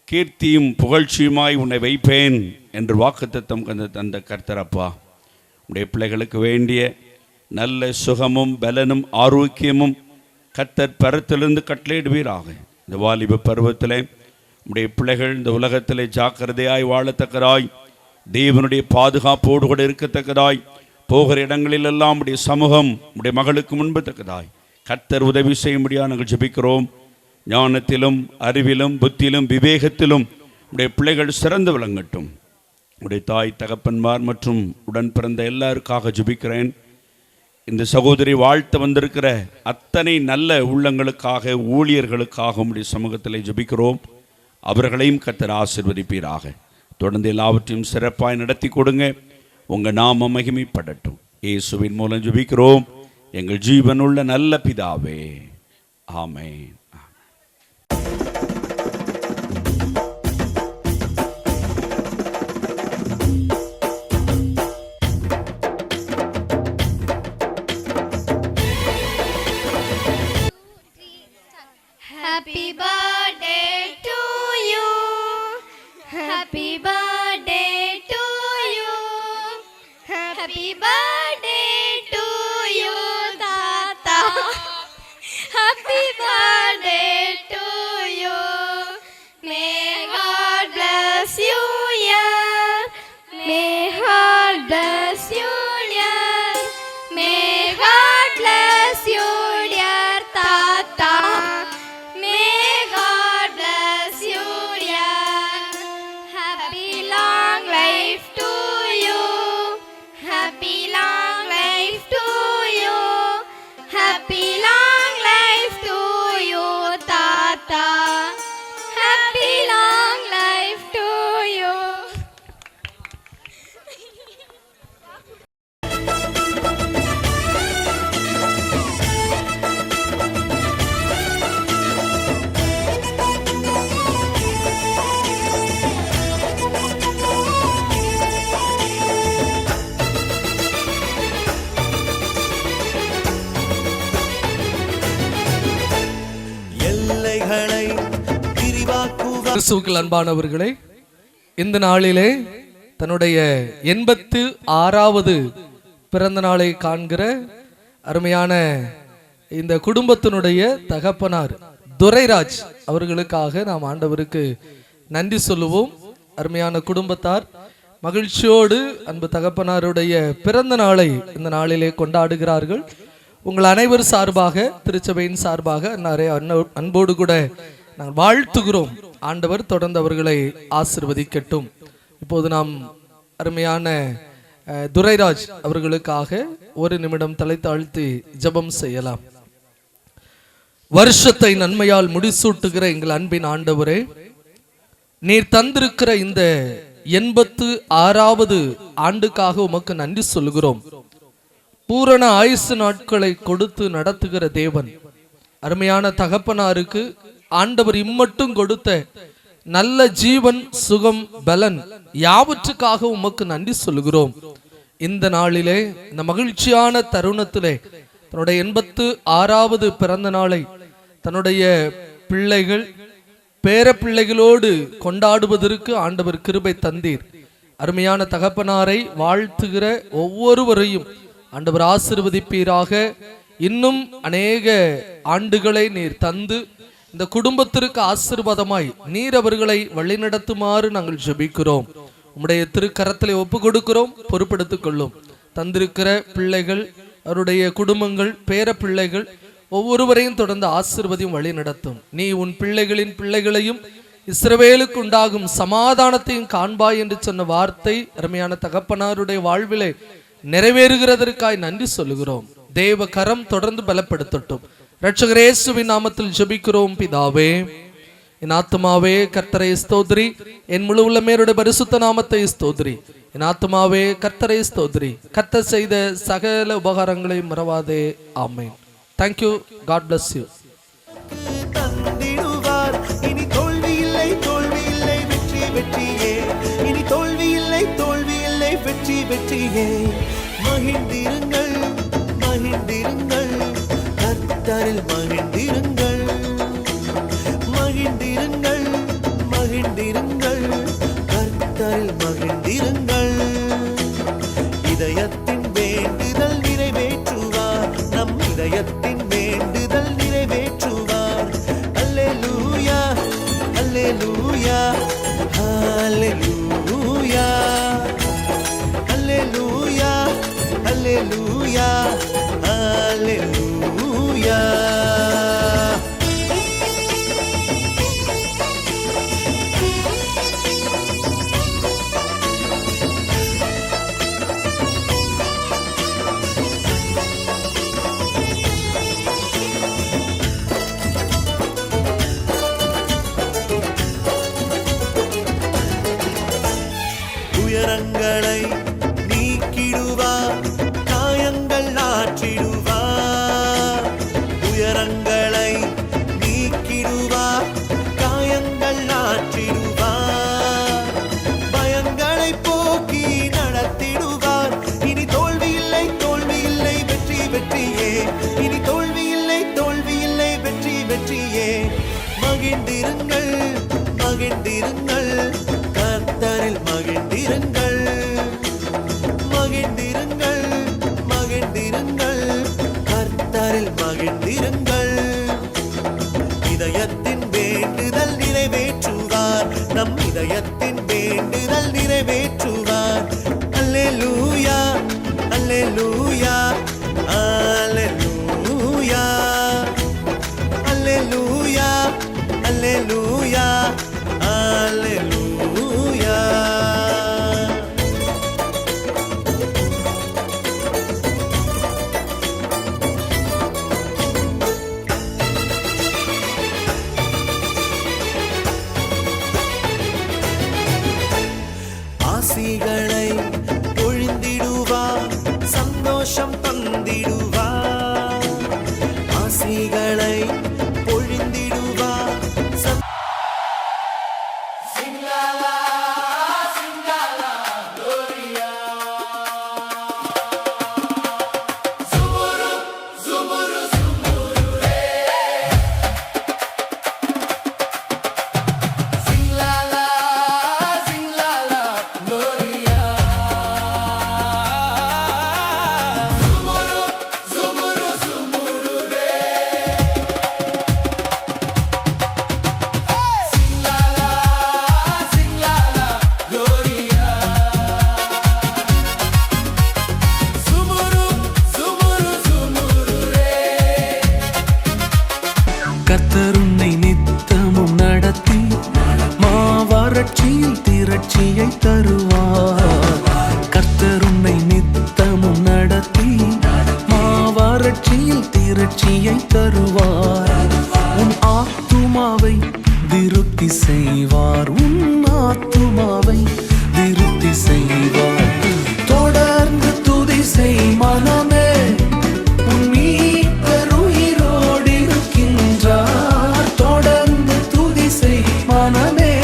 கீர்த்தியும் புகழ்ச்சியுமாய் உன்னை வைப்பேன் என்று வாக்கு தத்தம் தந்த கர்த்தர், அப்பா உடைய பிள்ளைகளுக்கு வேண்டிய நல்ல சுகமும் பலனும் ஆரோக்கியமும் கர்த்தர் பரத்திலிருந்து கட்டளையிடுவீராக. இந்த வாலிப பருவத்திலே உடைய பிள்ளைகள் இந்த உலகத்திலே ஜாக்கிரதையாய் வாழத்தக்கதாய், தேவனுடைய பாதுகாப்போடு கூட இருக்கத்தக்கதாய், போகிற இடங்களிலெல்லாம் உடைய சமூகம் உடைய மகளுக்கு முன்பத்தக்கதாய் கர்த்தர் உதவி செய்ய முடியாது நாங்கள் ஜெபிக்கிறோம். ஞானத்திலும் அறிவிலும் புத்தியிலும் விவேகத்திலும் உடைய பிள்ளைகள் சிறந்து விளங்கட்டும். உடைய தாய் தகப்பன்மார் மற்றும் உடன் பிறந்த எல்லாருக்காக ஜெபிக்கிறேன். இந்த சகோதரி வாழ்த்து வந்திருக்கிற அத்தனை நல்ல உள்ளங்களுக்காக, ஊழியர்களுக்காக உம்முடைய சமூகத்தில் ஜெபிக்கிறோம். அவர்களையும் கர்த்தர் ஆசீர்வதிப்பீராக. தொடர்ந்து எல்லாவற்றையும் சிறப்பாய் நடத்தி கொடுங்க. உங்கள் நாம மகிமைப்படட்டும். இயேசுவின் மூலம் ஜெபிக்கிறோம் எங்கள் ஜீவனுள்ள நல்ல பிதாவே, ஆமென். Happy birthday to you. Happy birthday to you. Happy birthday to you, Tata. Happy birthday to you. May God bless you, yeah. May God bless you, yeah. May God bless you, dear Tata. May God bless you, yeah. Happy long life to you. Happy long life to you. Happy long life to you, Tata. Happy long life to you. எல்லைகளை விரிவாக்குவார். கிறிஸ்துவுக்குள் அன்பானவர்களே, இந்த நாளிலே தன்னுடைய 86வது பிறந்த நாளை காண்கிற அருமையான இந்த குடும்பத்தினுடைய தகப்பனார் துரைராஜ் அவர்களுக்காக நாம் ஆண்டவருக்கு நன்றி சொல்லுவோம். அருமையான குடும்பத்தார் மகிழ்ச்சியோடு அன்பு தகப்பனாருடைய பிறந்த நாளை இந்த நாளிலே கொண்டாடுகிறார்கள். உங்கள் அனைவர் சார்பாக, திருச்சபையின் சார்பாக அன்போடு கூட நாங்கள் வாழ்த்துகிறோம். ஆண்டவர் தொடர்ந்து அவர்களை ஆசிர்வதிக்கட்டும். இப்போது நாம் அருமையான துரைராஜ் அவர்களுக்காக ஒரு நிமிடம் தலை தாழ்த்தி ஜெபம் செய்யலாம். வருஷத்தை நன்மையால் முடிசூட்டுகிற எங்கள் அன்பின் ஆண்டவரே, நீர் தந்திருக்கிற இந்த 86வது ஆண்டுக்காக உமக்கு நன்றி சொல்கிறோம். பூரண ஆயுசு நாட்களை கொடுத்து நடத்துகிற தேவன், அருமையான தகப்பனாருக்கு ஆண்டவர் இம்மட்டும் கொடுத்த நல்ல ஜீவன், சுகம், பலன் யாவற்றுக்காக உமக்கு நன்றி சொல்கிறோம். இந்த நாளிலே, இந்த மகிழ்ச்சியான தருணத்திலே தன்னுடைய 86வது பிறந்த நாளை தன்னுடைய பிள்ளைகள், பேர பிள்ளைகளோடு கொண்டாடுவதற்கு ஆண்டவர் கிருபை தந்தீர். அருமையான தகப்பனாரை வாழ்த்துகிற ஒவ்வொருவரையும் ஆண்டவர் ஆசீர்வதிப்பீராக. இன்னும் அநேக ஆண்டுகளை நீர் தந்து இந்த குடும்பத்திற்கு ஆசீர்வாதமாய் நீர் அவர்களை வழிநடத்துமாறு நாங்கள் ஜெபிக்கிறோம். உம்முடைய திருக்கரத்திலே ஒப்பு கொடுக்கிறோம், பொறுப்பெடுத்துக் கொள்ளும். தந்திருக்கிற பிள்ளைகள், அவருடைய குடும்பங்கள், பேர பிள்ளைகள் ஒவ்வொருவரையும் தொடர்ந்து ஆசீர்வதியும் வழி நடத்தும். நீ உன் பிள்ளைகளின் பிள்ளைகளையும் இஸ்ரவேலுக்கு உண்டாகும் சமாதானத்தையும் காண்பாய் என்று சொன்ன வார்த்தை அருமையான தகப்பனாருடைய வாழ்விலே நிறைவேறுகிறதற்காய் நன்றி சொல்லுகிறோம். தேவ கரம் தொடர்ந்து பலப்படுத்தட்டும். இரட்சகர் இயேசுவின் நாமத்தில் ஜெபிக்கிறோம் பிதாவே. என் ஆத்துமாவே கர்த்தரை ஸ்தோத்திரி, என் முழு உள்ளமேருடைய பரிசுத்த நாமத்தை ஸ்தோத்திரி. என் ஆத்துமாவே கர்த்தரை ஸ்தோத்திரி, கர்த்தர் செய்த சகல உபகாரங்களை மறவாதே. ஆமென். Thank you. God bless you. தந்திடுவார். இனி தோல்வி இல்லை, தோல்வி இல்லை, வெற்றி வெற்றியே. இனி தோல்வி இல்லை, தோல்வி இல்லை, வெற்றி வெற்றியே. மகிழ்ந்திருங்கள், மகிழ்ந்திருங்கள், கர்த்தரில் மகிழ்ந்திருங்கள். மகிழ்ந்திருங்கள், மகிழ்ந்திருங்கள், கர்த்தரில் மகிழ்ந்திருங்கள். இதயத்தின் வேண்டுதல் நிறைவேற்றுவார், நம் இதயத்தின் வேண்டுதல் நிறைவேற்றுவார். அல்லேலூயா, அல்லேலூயா, அல்லேலூயா, அல்லேலூயா, அல்லேலூயா, அல்லேலூயா. பயங்களை நீக்கிடுவார், காயங்கள் ஆற்றிடுவார், பயங்களை போக்கி நடத்திடுவார். இனி தோல்வி இல்லை, தோல்வி இல்லை, வெற்றி வெற்றியே. இனி தோல்வி இல்லை, தோல்வி இல்லை, வெற்றி வெற்றியே. மகிழ்ந்திருங்கள், மகிழ்ந்திருங்கள், கர்த்தரில் மகிழ்ந்திருங்கள், மகிழ்ந்திருங்கள், மகிழ்ந்திருங்கள், கர்த்தரில் மகிழ்ந்திருங்கள். இதயத்தின் வேண்டுதல் நிறைவேற்றுவார், நம் இதயத்தின் வேண்டுதல் நிறைவேற்றுவார். அல்லேலூயா, அல்லேலூயா, அல்லேலூயா, அல்லேலூயா, அல்லேலூயா, அல்லேலூயா. ஆசிகளை பொழிந்திடுவார், சந்தோஷம் தந்திடுவார். ஆசிகளை பொழிந்திடுவார், கர்த்தர் உன்னை நித்தமும் நடத்தி மாவறட்சியில் திரட்சியை தருவார். கர்த்தர் உன்னை நித்தமும் நடத்தி மாவறட்சியில் திரட்சியை தருவார். உன் ஆத்துமாவை திருப்தி செய்வார், உன் ஆத்துமாவை திருப்தி செய்வார். தொடர்ந்து துதி செய் மனமே, உன் மீட்பர் உயிரோடு இருக்கின்றார். தொடர்ந்து துதி செய் மனமே,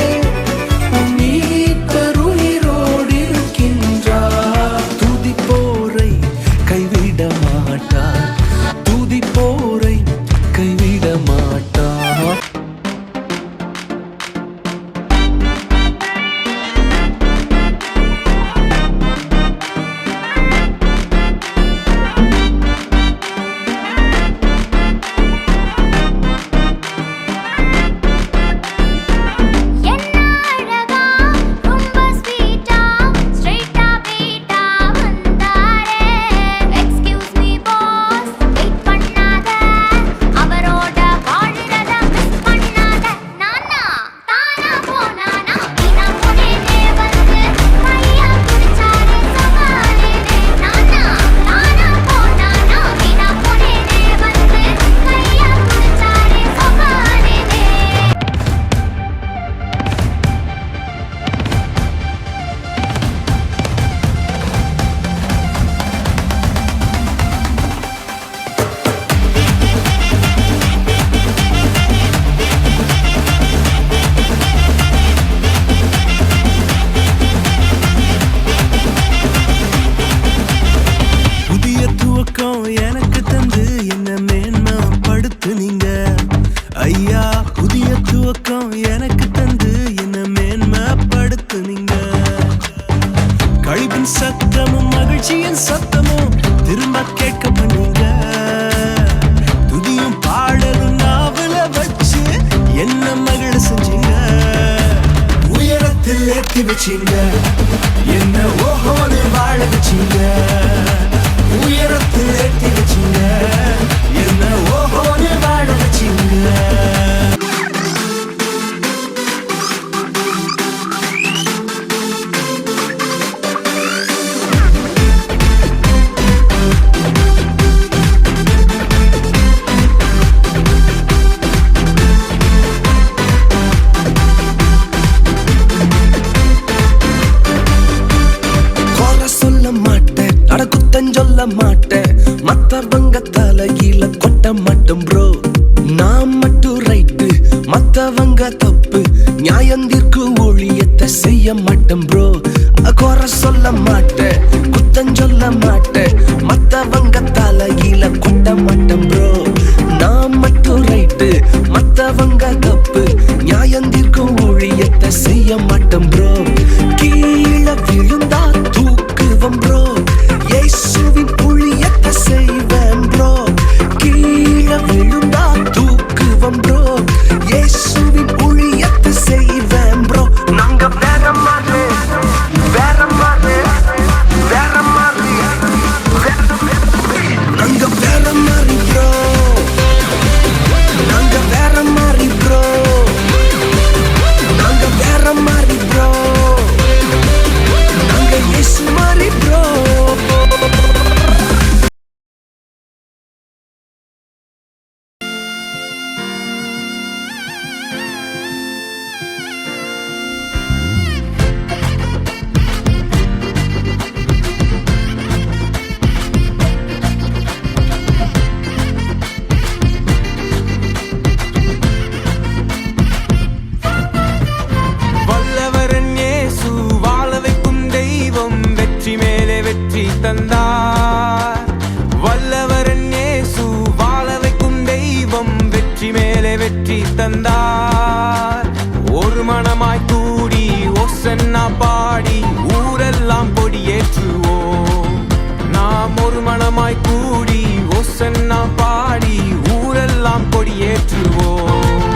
உன் மீட்பர் உயிரோடு இருக்கின்றார். துதிப்போரை கைவிட மாட்டார், துதிப்போரை கைவிட மாட்டார். ஏத்தி வச்சிங்க, என்ன ஓஹோன்னு வாழ வச்சிங்க. உயரத்தில் ஏத்தி வச்சிங்க, என்ன ஓஹோன்னு வாழ வச்சிங்க. சொல்ல மாட்டேன், மத்தவங்க தலையில கொட்ட மாட்டோம் ப்ரோ. மத்தவங்க தப்பு நியாயந்திற்கு ஊழியத்தை செய்ய மாட்டேன் ப்ரோ. குறை சொல்ல மாட்டேன், குத்தம் சொல்ல மாட்டேன், மத்தவங்க தலையில கொட்ட மாட்டேன் ப்ரோ. நான் மட்டும் ரைட்டு, மத்தவங்க தப்பு நியாயந்திற்கு ஊழியத்தை செய்ய மாட்டேன் ப்ரோ. கீழே விழுந்தா தூக்குவம் ப்ரோ, இயேசுவின் ஊழியத்தை செய்வேன் ப்ரோ. கீழே விழுந்தா தூக்குவம் ப்ரோ, இயேசுவின் ஊழியத்தை செய்வேன் ப்ரோ. நாங்க வேற மாதிரி, வேற மாதிரி, வேற மாதிரி, நாங்க வேற மாதிரி ப்ரோ. நாங்க வேற மாதிரி ப்ரோ. நாங்க வேற மாதிரி ப்ரோ. நாங்க இயேசு மாதிரி ப்ரோ. வல்லவரன் இயேசு வாழ வைக்கும் தெய்வம், வெற்றி மேலே வெற்றி தந்தார். வல்லவரன் இயேசு வாழ வைக்கும் தெய்வம், வெற்றி மேலே வெற்றி தந்தார். ஒரு மனமாய் கூடி ஒசன்னா பாடி ஊரெல்லாம் கொடியேற்றுவோம். நாம் ஒரு மனமாய் கூடி ஒசன்னா பாடி ஊரெல்லாம் கொடியேற்றுவோம்.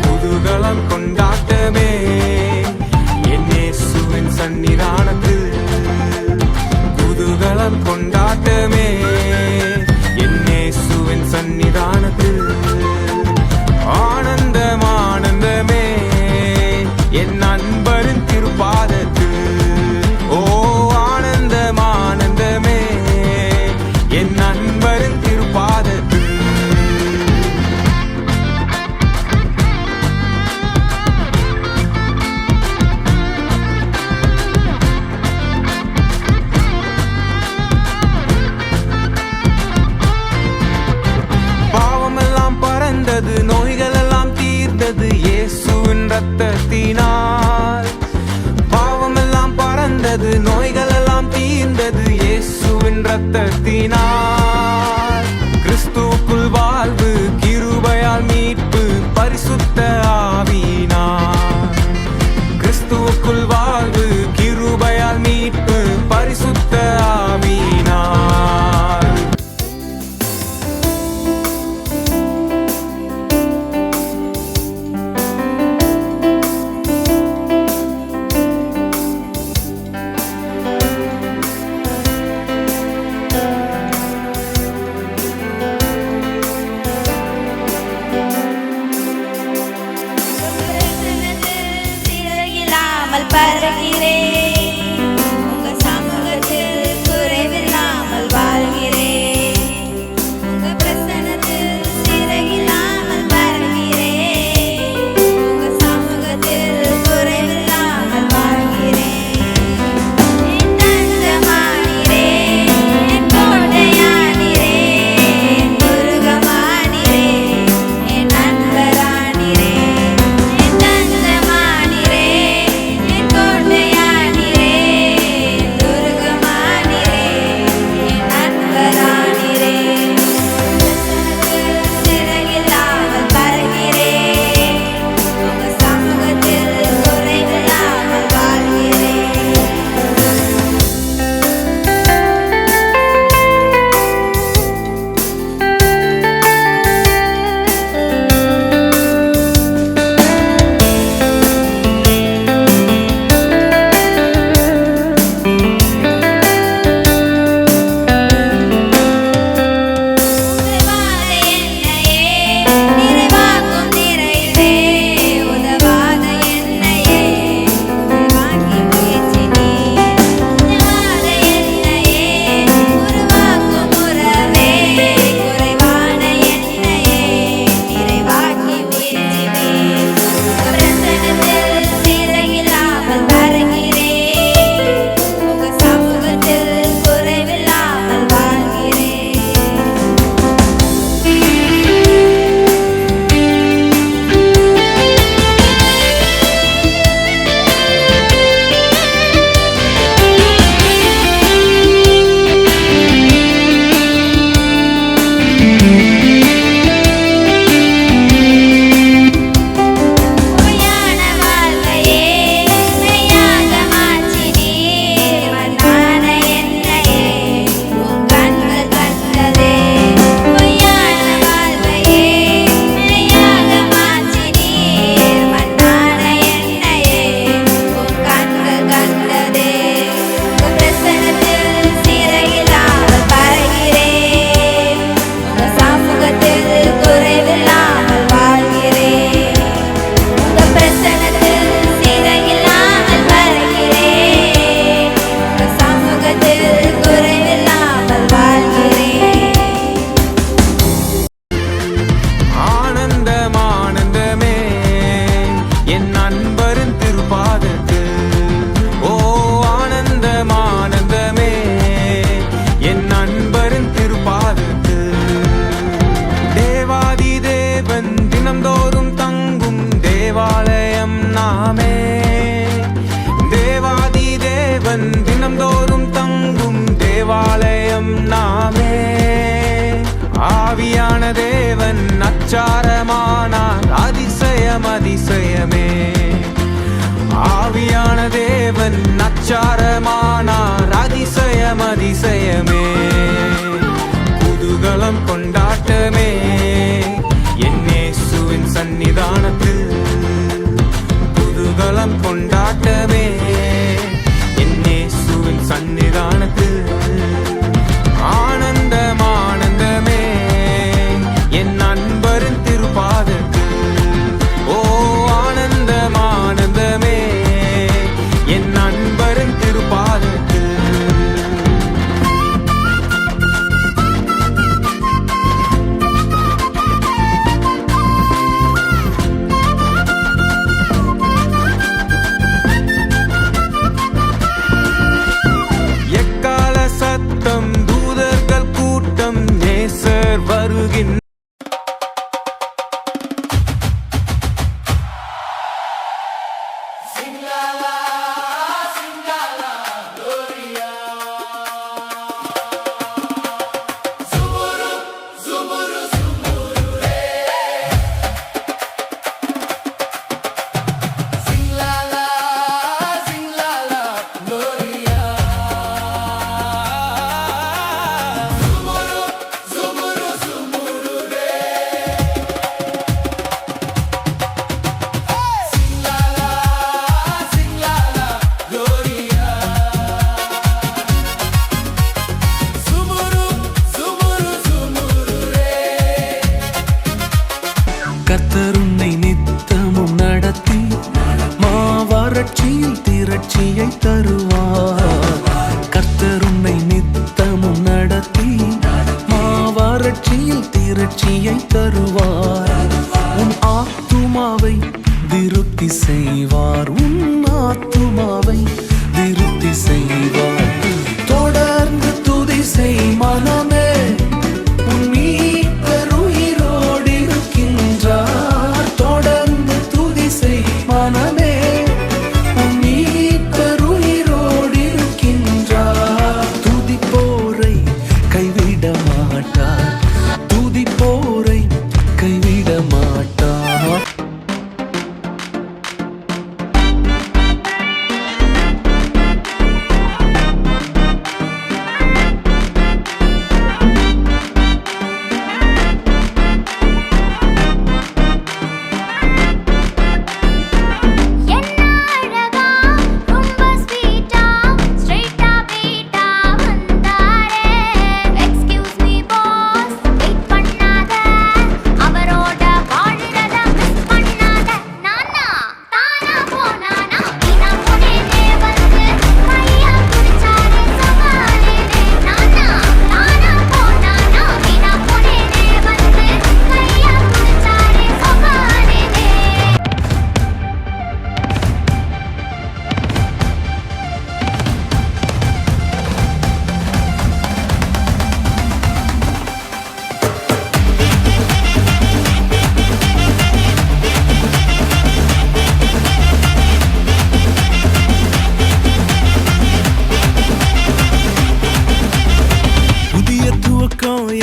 குதூகலம் கொண்டாட்டமே என் இயேசுவின் சன்னிதானத்தில். குதூகலம் கொண்டாட்டமே என் இயேசுவின் சன்னிதானத்தில். ஆனந்தம் ஆனந்தமே என் நண்பரின் திருப்பாதத்தில். ஓ ஆனந்தம் ஆனந்தமே என் நண்பரின் திருப்பாதத்தில். பாவமெல்லாம் பறந்தது, நோய்கள் எல்லாம் தீர்ந்தது இயேசுவின் ரத்தத்தினால். பாவமெல்லாம் பறந்தது, நோய்கள் எல்லாம் தீர்ந்தது இயேசுவின் ரத்தத்தினால். கிறிஸ்துவுக்குள் வாழ்வு, கிருபையால் மீட்பு, பரிசுத்த ஆவியினால். கிறிஸ்துவுக்குள் வாழ்வு, கிருபையால் மீட்பு, பரிசுத்த ஆவியினால். விபச்சாரமானார் அதிசயம் அதிசயமே குதூகலம் கொண்டாட்டமே என் இயேசுவின் சன்னிதானத்தில் குதூகலம் கொண்டாட்டமே என் இயேசுவின் சன்னிதானத்தில் ஆனந்தம் ஆனந்தமே என் நண்பரின் திருப்பாதத்தில் ஓ ஆனந்தம் ஆனந்தமே என் நண்பரின் திருப்பாதத்தில் எக்கால சத்தம் தூதர்கள் கூட்டம் நேசர் வருகின்ற கர்த்தர் உன்னை நித்தமும் நடத்தி மாவறட்சியில் திரட்சியை தருவார். கர்த்தர் உன்னை நித்தமும் நடத்தி மாவறட்சியில் திரட்சியை தருவார். உன் ஆத்துமாவை திருப்தி செய்வார். உன் ஆத்துமாவை திருப்தி செய்வார். தொடர்ந்து துதி செய் மனமே, உன் மீட்பர் உயிரோடு இருக்கின்றார். தொடர்ந்து துதி செய் மனமே, உன் மீட்பர் உயிரோடு இருக்கின்றார். துதிப்போரை கைவிட மாட்டார். துதிப்போரை கைவிட மாட்டார்.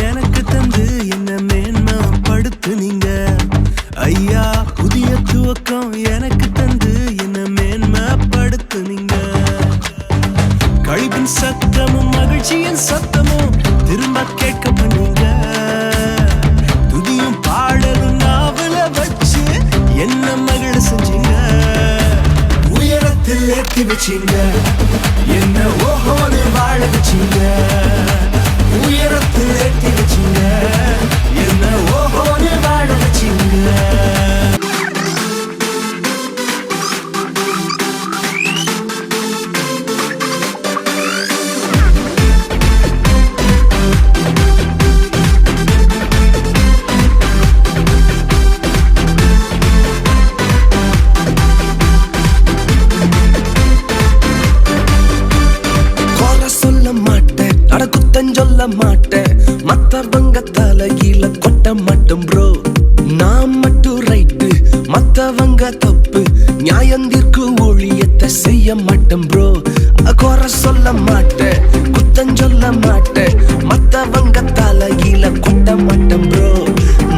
எனக்கு தந்து என்ன மேன்மைப்படுத்துனீங்க ஐயா. புதிய துவக்கம் எனக்கு தந்து என்ன மேன்மைப்படுத்துனீங்க. கழிப்பின் சத்தமும் மகிழ்ச்சியின் சத்தமும் திரும்ப கேட்க பண்ணீங்க. துதியும் பாடலும் நாவல வச்சு என்ன மகிழ செஞ்சீங்க. உயரத்தில் ஏற்றி வச்சீங்க, என்ன ஓஹோன்னு வாழ வச்சீங்க. உயரத்தில் ஏற்றி வச்சீங்க, என்ன ஓஹோன்னு வாழ வச்சீங்க. சொல்ல மாட்டேன், மத்தவங்க தலையில கொட்ட மாட்டோம் ப்ரோ. நான் மட்டும் ரைட்டு, மத்தவங்க தப்பு, நியாயந்திற்கு ஊழியத்தை செய்ய மாட்டேன் ப்ரோ. குறை சொல்ல மாட்டேன், குத்தம் சொல்ல மாட்டேன், மத்தவங்க தலையில கொட்ட மாட்டேன் ப்ரோ.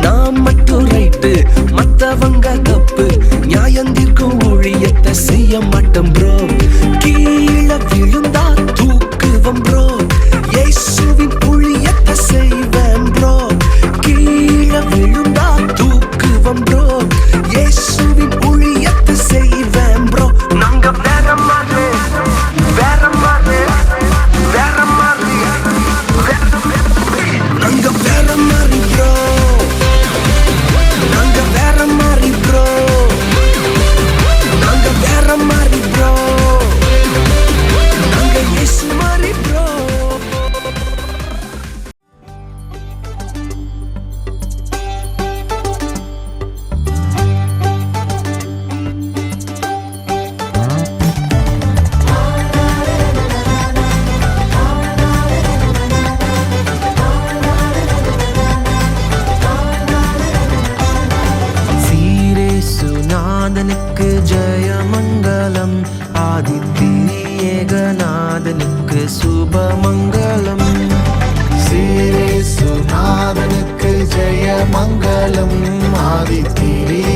நான் மட்டும் ரைட்டு, மத்தவங்க தப்பு, நியாயந்திற்கு ஊழியத்தை செய்ய மாட்டேன் ப்ரோ. கீழே நாதனுக்கு ஜெயமங்கலம், ஆதித்திரியேகநாதனுக்கு சுபமங்கலம். ஸ்ரீரேசுநாதனுக்கு ஜெய மங்களம், ஆதித்திரிய